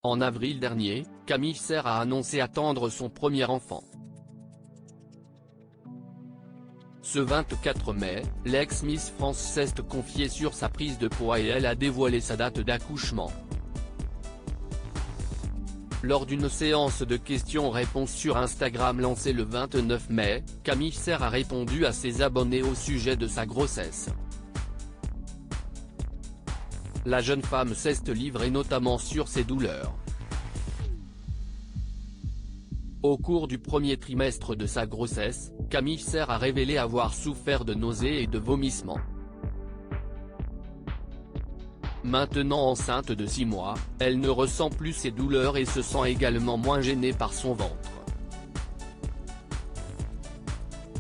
En avril dernier, Camille Serre a annoncé attendre son premier enfant. Ce 24 mai, l'ex-Miss France s'est confiée sur sa prise de poids et elle a dévoilé sa date d'accouchement. Lors d'une séance de questions-réponses sur Instagram lancée le 29 mai, Camille Serre a répondu à ses abonnés au sujet de sa grossesse. La jeune femme s'est livrée notamment sur ses douleurs. Au cours du premier trimestre de sa grossesse, Camille Serre a révélé avoir souffert de nausées et de vomissements. Maintenant enceinte de 6 mois, elle ne ressent plus ces douleurs et se sent également moins gênée par son ventre.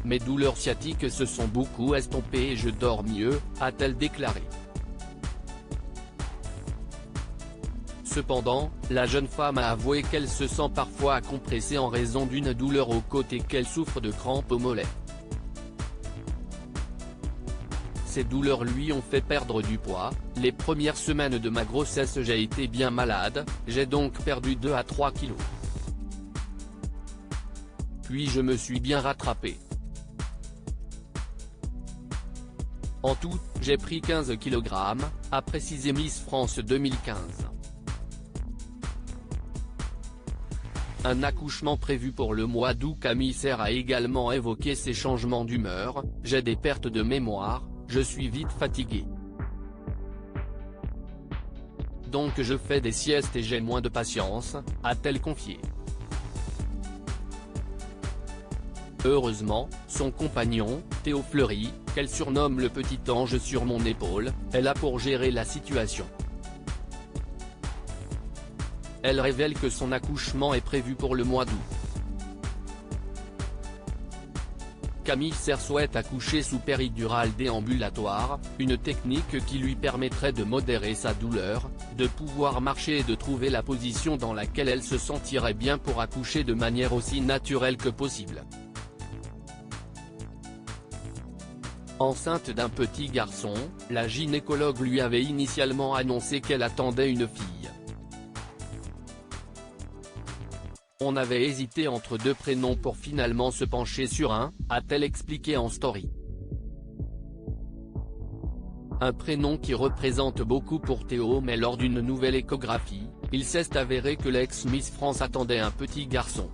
Mes douleurs sciatiques se sont beaucoup estompées et je dors mieux, a-t-elle déclaré. Cependant, la jeune femme a avoué qu'elle se sent parfois compressée en raison d'une douleur au côté qu'elle souffre de crampes au mollet. Ces douleurs lui ont fait perdre du poids. Les premières semaines de ma grossesse j'ai été bien malade, j'ai donc perdu 2 à 3 kilos. Puis je me suis bien rattrapé. En tout, j'ai pris 15 kg, a précisé Miss France 2015. Un accouchement prévu pour le mois d'août. Camille Serre a également évoqué ses changements d'humeur, j'ai des pertes de mémoire, je suis vite fatiguée. Donc je fais des siestes et j'ai moins de patience, a-t-elle confié. Heureusement, son compagnon, Théo Fleury, qu'elle surnomme le petit ange sur mon épaule, est là pour gérer la situation. Elle révèle que son accouchement est prévu pour le mois d'août. Camille Serre souhaite accoucher sous péridurale déambulatoire, une technique qui lui permettrait de modérer sa douleur, de pouvoir marcher et de trouver la position dans laquelle elle se sentirait bien pour accoucher de manière aussi naturelle que possible. Enceinte d'un petit garçon, la gynécologue lui avait initialement annoncé qu'elle attendait une fille. On avait hésité entre 2 prénoms pour finalement se pencher sur un, a-t-elle expliqué en story. Un prénom qui représente beaucoup pour Théo, mais lors d'une nouvelle échographie, il s'est avéré que l'ex-Miss France attendait un petit garçon.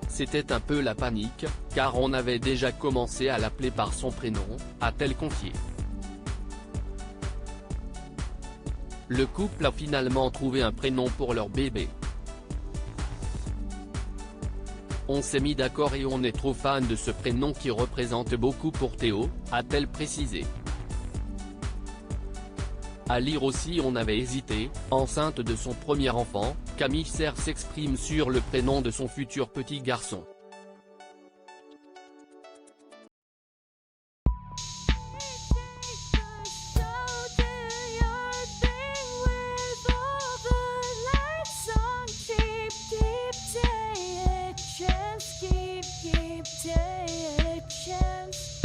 C'était un peu la panique, car on avait déjà commencé à l'appeler par son prénom, a-t-elle confié. Le couple a finalement trouvé un prénom pour leur bébé. On s'est mis d'accord et on est trop fan de ce prénom qui représente beaucoup pour Théo, a-t-elle précisé. À lire aussi on avait hésité, enceinte de son premier enfant, Camille Serre s'exprime sur le prénom de son futur petit garçon. Keep taking a chance.